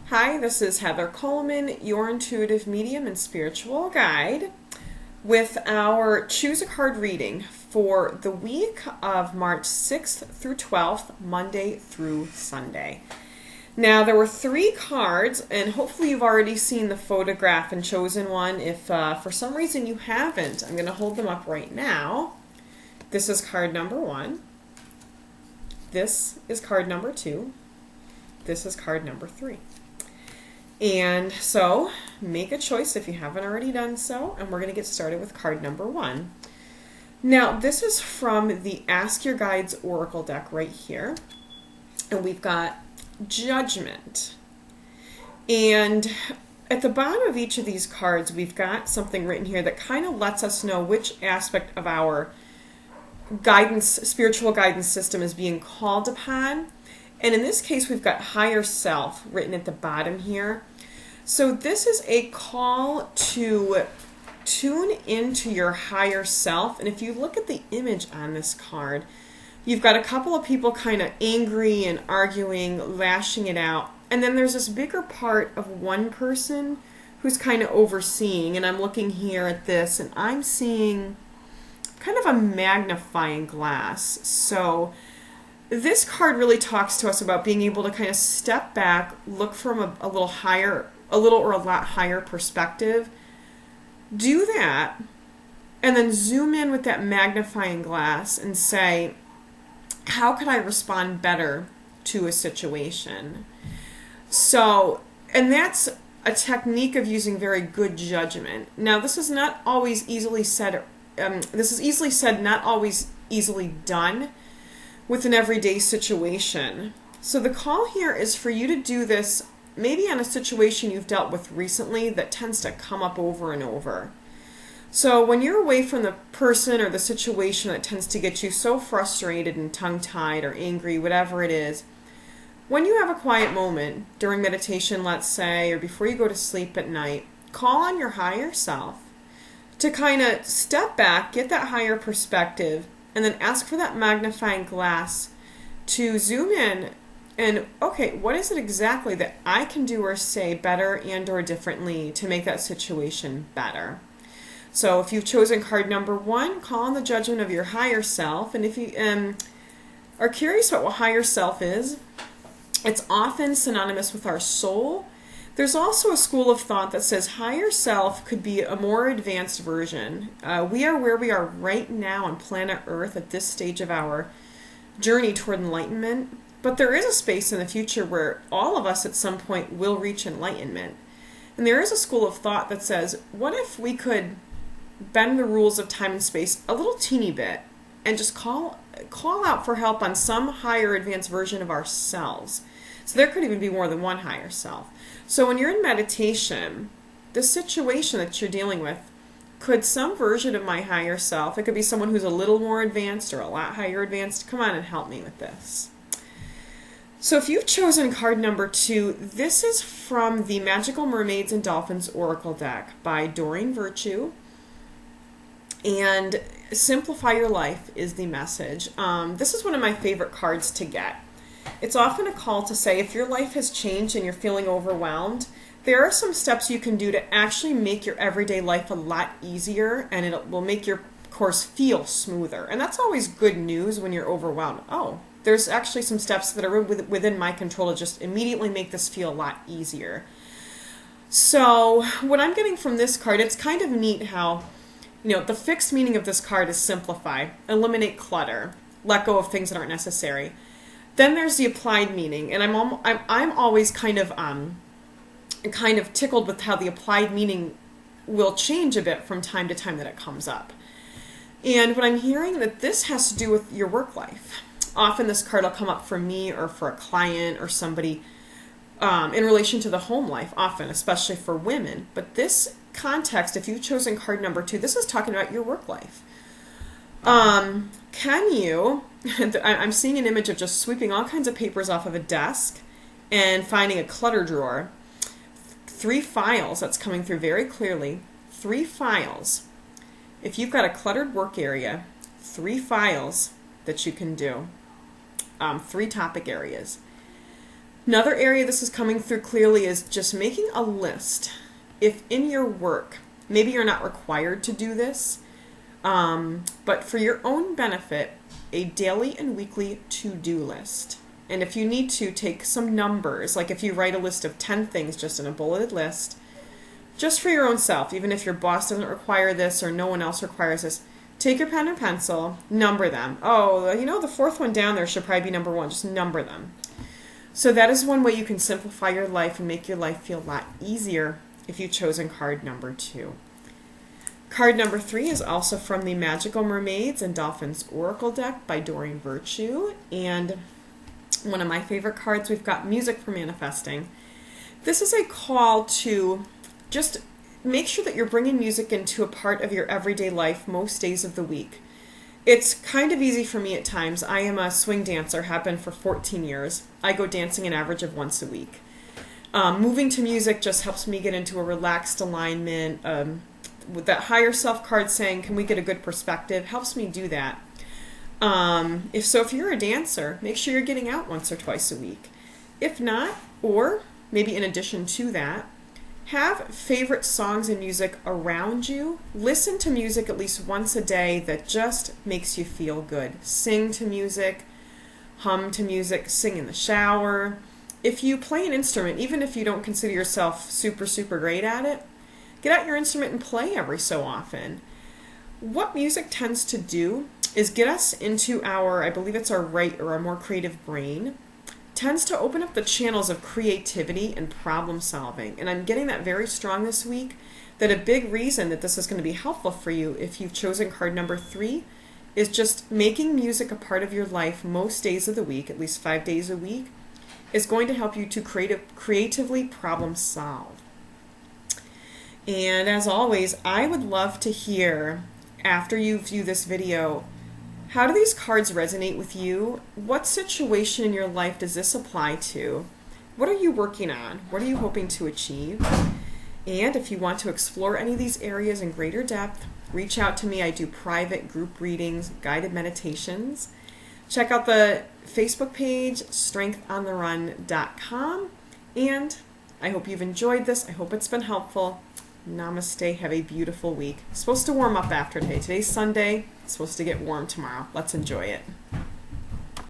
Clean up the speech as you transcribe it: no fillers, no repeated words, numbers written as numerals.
Hi, this is Heather Coleman, your intuitive medium and spiritual guide, with our Choose a Card reading for the week of March 6th through 12th, Monday through Sunday. Now, there were 3 cards, and hopefully you've already seen the photograph and chosen one. If for some reason you haven't, I'm going to hold them up right now. This is card number 1. This is card number 2. This is card number 3. And so, make a choice if you haven't already done so, and we're going to get started with card number 1. Now, this is from the Ask Your Guides Oracle deck right here, and we've got Judgment. And at the bottom of each of these cards, we've got something written here that kind of lets us know which aspect of our guidance, spiritual guidance system is being called upon. And in this case, we've got higher self written at the bottom here. So this is a call to tune into your higher self. And if you look at the image on this card, you've got a couple of people kind of angry and arguing, lashing it out. And then there's this bigger part of one person who's kind of overseeing. And I'm looking here at this, and I'm seeing kind of a magnifying glass. So this card really talks to us about being able to kind of step back, look from a little higher, a little or a lot higher perspective. Do that, and then zoom in with that magnifying glass and say, how could I respond better to a situation? So, and that's a technique of using very good judgment. Now, this is not always easily said, this is easily said, not always easily done with an everyday situation. So the call here is for you to do this maybe on a situation you've dealt with recently that tends to come up over and over. So when you're away from the person or the situation that tends to get you so frustrated and tongue-tied or angry, whatever it is, when you have a quiet moment during meditation, let's say, or before you go to sleep at night, call on your higher self to kind of step back, get that higher perspective, and then ask for that magnifying glass to zoom in and, okay, what is it exactly that I can do or say better and or differently to make that situation better? So if you've chosen card number 1, call on the judgment of your higher self. And if you are curious about what higher self is, it's often synonymous with our soul. There's also a school of thought that says higher self could be a more advanced version. We are where we are right now on planet Earth at this stage of our journey toward enlightenment. But there is a space in the future where all of us at some point will reach enlightenment. And there is a school of thought that says, what if we could bend the rules of time and space a little teeny bit and just call out for help on some higher advanced version of ourselves? So there could even be more than one higher self. So when you're in meditation, the situation that you're dealing with, could some version of my higher self, it could be someone who's a little more advanced or a lot higher advanced, come on and help me with this. So if you've chosen card number 2, this is from the Magical Mermaids and Dolphins Oracle deck by Doreen Virtue. And Simplify Your Life is the message. This is one of my favorite cards to get. It's often a call to say if your life has changed and you're feeling overwhelmed, there are some steps you can do to actually make your everyday life a lot easier, and it will make your course feel smoother. And that's always good news when you're overwhelmed. Oh, there's actually some steps that are within my control to just immediately make this feel a lot easier. So what I'm getting from this card, it's kind of neat how, the fixed meaning of this card is simplify, eliminate clutter, let go of things that aren't necessary. Then there's the applied meaning, and I'm always kind of tickled with how the applied meaning will change a bit from time to time that it comes up. And what I'm hearing that this has to do with your work life. Often this card will come up for me or for a client or somebody in relation to the home life, often, especially for women. But this context, if you've chosen card number 2, this is talking about your work life. Can you, I'm seeing an image of just sweeping all kinds of papers off of a desk and finding a clutter drawer. 3 files, that's coming through very clearly. 3 files. If you've got a cluttered work area, 3 files that you can do. 3 topic areas. Another area this is coming through clearly is just making a list. If in your work, maybe you're not required to do this, but for your own benefit, a daily and weekly to-do list. And if you need to, take some numbers, like if you write a list of 10 things just in a bulleted list, just for your own self, even if your boss doesn't require this or no one else requires this, take your pen or pencil, number them. Oh, you know, the fourth one down there should probably be number 1. Just number them. So that is one way you can simplify your life and make your life feel a lot easier if you've chosen card number 2. Card number 3 is also from the Magical Mermaids and Dolphins Oracle deck by Doreen Virtue. And one of my favorite cards, we've got Music for Manifesting. This is a call to just make sure that you're bringing music into a part of your everyday life most days of the week. It's kind of easy for me at times. I am a swing dancer, have been for 14 years. I go dancing an average of once a week. Moving to music just helps me get into a relaxed alignment. With that higher self card saying, can we get a good perspective, helps me do that. If you're a dancer, make sure you're getting out once or twice a week. If not, or maybe in addition to that, have favorite songs and music around you. Listen to music at least once a day that just makes you feel good. Sing to music, hum to music, sing in the shower. If you play an instrument, even if you don't consider yourself super, super great at it, get out your instrument and play every so often. What music tends to do is get us into our, I believe it's our right or our more creative brain, tends to open up the channels of creativity and problem solving. And I'm getting that very strong this week, that a big reason that this is going to be helpful for you if you've chosen card number 3 is just making music a part of your life most days of the week, at least 5 days a week, is going to help you to creatively problem solve. And as always, I would love to hear, after you view this video, how do these cards resonate with you? What situation in your life does this apply to? What are you working on? What are you hoping to achieve? And if you want to explore any of these areas in greater depth, reach out to me. I do private group readings, guided meditations. Check out the Facebook page, strengthontherun.com. And I hope you've enjoyed this. I hope it's been helpful. Namaste. Have a beautiful week. It's supposed to warm up after today. Today's Sunday. It's supposed to get warm tomorrow. Let's enjoy it.